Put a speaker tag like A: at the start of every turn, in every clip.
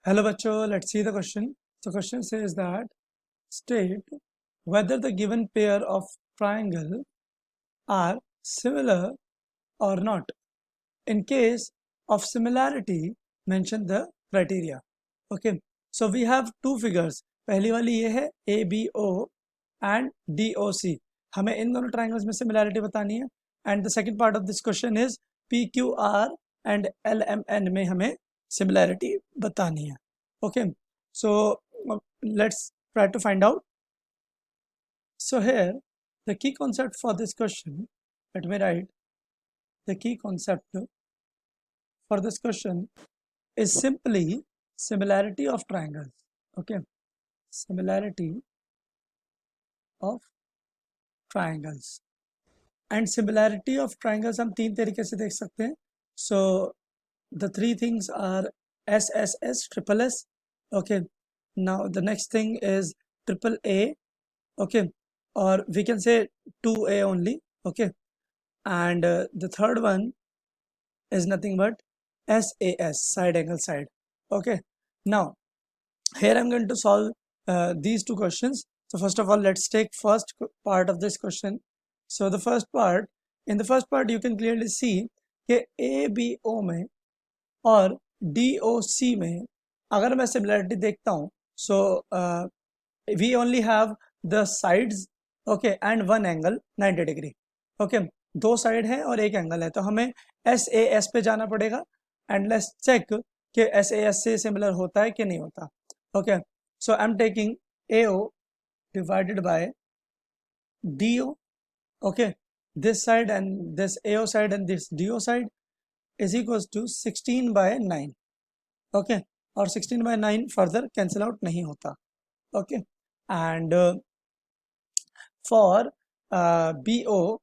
A: Hello bachcho, let's see the question. The question says that state whether the given pair of triangle are similar or not. In case of similarity, mention the criteria. Okay, so we have two figures. पहली वाली ये है ABO and DOC. हमें इन दोनों triangles में similarity बतानी है. And the second part of this question is PQR and LMN में हमें similarity बतानी है. Okay, so let's try to find out. So here the key concept for this question, let me write the key concept for this question is simply similarity of triangles. Okay, similarity of triangles. And similarity of triangles हम तीन तरीके से देख सकते हैं. So the three things are SSS, triple S. Okay, now the next thing is triple A. Okay, or we can say 2A only. Okay, and the third one is nothing but SAS, side angle side. Okay, now here I'm going to solve these two questions. So first of all, let's take first part of this question. So the first part, in the first part you can clearly see कि ABO में और DOC में अगर मैं similarity देखता हूँ, so we only have the sides, okay, and one angle 90 degree. Okay, दो side है और एक एंगल है, तो हमें SAS पे जाना पड़ेगा and let's check कि SAS से similar होता है कि नहीं होता. Okay, so I'm taking AO divided by DO. Okay, this side and this AO side and this DO side is equals to 16 by 9. Okay, और 16 by 9 further cancel out नहीं होता. Okay, and for BO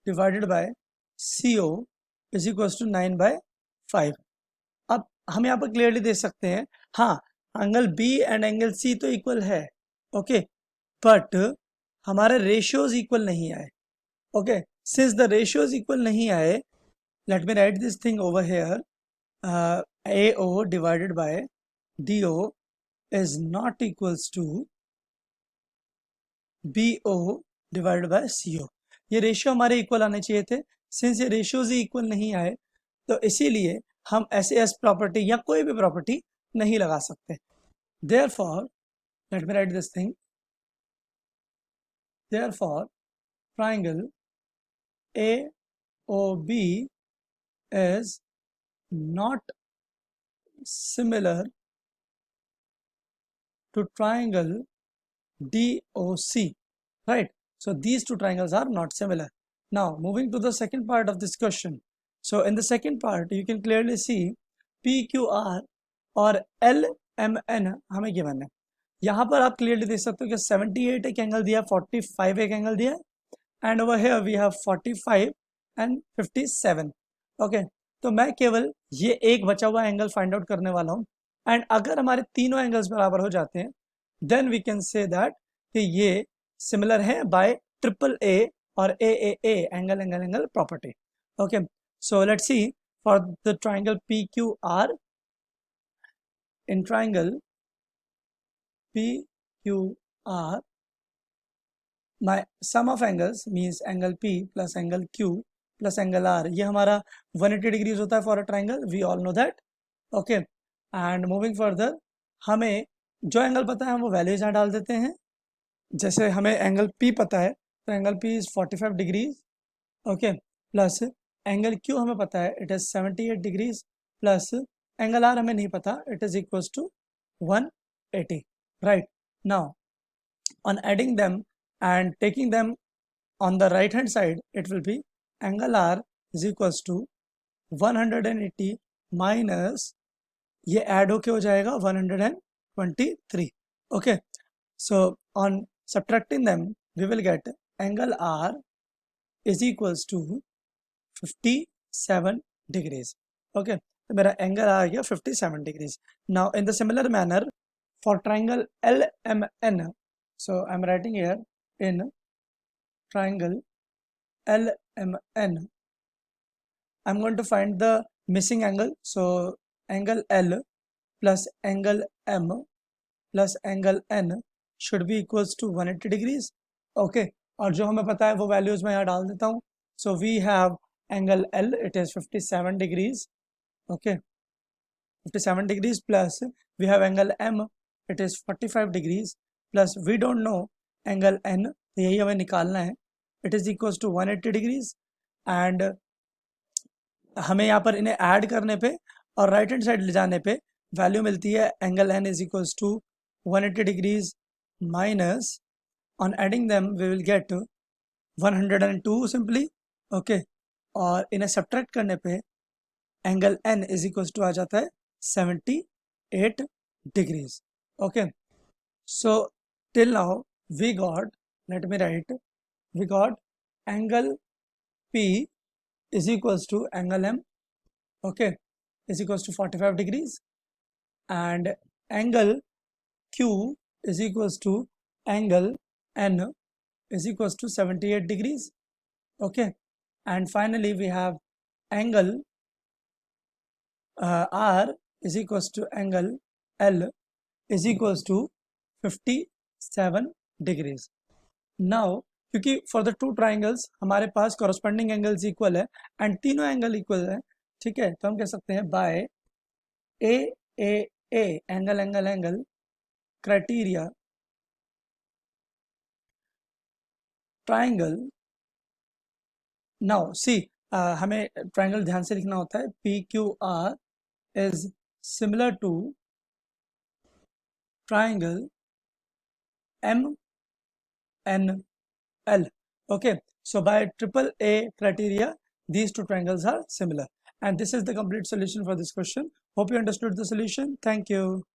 A: divided by CO is equals to 9 by 5. अब हम यहाँ पर clearly देख सकते हैं, हाँ angle B and angle C तो इक्वल है. ओके, बट हमारे रेशियोज इक्वल नहीं आए. Okay, since the ratios equal नहीं आए, let me right this thing over here. AO divided by DO is not equals to BO divided by CO. ये ratio हमारे equal आने चाहिए थे. सिंस ये रेशियोज ही इक्वल नहीं आए, तो इसीलिए हम SAS प्रॉपर्टी या कोई भी प्रॉपर्टी नहीं लगा सकते. Therefore, let me write this thing. Therefore, triangle AOB is not similar to triangle DOC, right? So these two triangles are not similar. Now moving to the second part of this question. So in the second part you can clearly see PQR और LMN हमें given है. यहाँ पर आप clearly देख सकते हो कि 78 एक एंगल दिया, 45 एक एंगल दिया, and over here we have 45 and 57. Okay, तो मैं केवल ये एक बचा हुआ एंगल फाइंड आउट करने वाला हूँ. एंड अगर हमारे तीनों एंगल्स बराबर हो जाते हैं, then we can say that कि ये सिमिलर है बाय ट्रिपल ए और AAA, angle angle angle property. Okay, so let's see for the triangle PQR. in triangle PQR, my sum of angles means angle P plus angle Q plus angle R, ये हमारा 180 degrees होता है for a triangle. We all know that. Okay, and moving further, हमें जो angle पता है हम वो वैल्यूज यहाँ डाल देते हैं. जैसे हमें एंगल P पता है, तो angle P is 45 degrees. Okay, plus angle Q हमें पता है, it is 78 degrees, plus angle R हमें नहीं पता, it is equals to 180. right now, on adding them and taking them on the right hand side, it will be angle R is equals to 180 minus ये add होके हो जाएगा 123. okay, so on subtracting them we will get angle R is equals to 57 degrees. okay, तो मेरा angle आ गया 57 degrees. now in the similar manner for triangle LMN, so I'm writing here in triangle LMN, I'm going to find the missing angle. So angle L plus angle M plus angle N should be equals to 180 degrees. Okay, और जो हमें पता है वो values मैं यहाँ डाल देता हूँ. So we have angle L, it is 57 degrees. Okay, 57 degrees plus we have angle M, it is 45 degrees plus we don't know angle N, तो यही हमें निकालना है. It is equals to 180 degrees and हमें यहाँ पर इन्हें ऐड करने पे और राइट हैंड साइड ले जाने पे वैल्यू मिलती है angle N is equals to 180 degrees minus on adding them we will get 102 simply. Okay, और इन्हें सब्ट्रैक्ट करने पे angle N is equals to आ जाता है 78 degrees. Okay, so till now we got, let me write, we got angle P is equals to angle M, okay, is equals to 45 degrees and angle Q is equals to angle N is equals to 78 degrees. Okay, and finally we have angle R is equals to angle L is equals to 57 degrees. Now क्योंकि for the two triangles हमारे पास corresponding angles equal है and तीनों angle equal है, ठीक है, तो हम कह सकते हैं by A A A angle angle angle criteria triangle. Now see हमें ट्राइंगल ध्यान से लिखना होता है. P Q R is similar to triangle M N L. Okay, so by triple A criteria, these two triangles are similar. And this is the complete solution for this question. Hope you understood the solution. Thank you.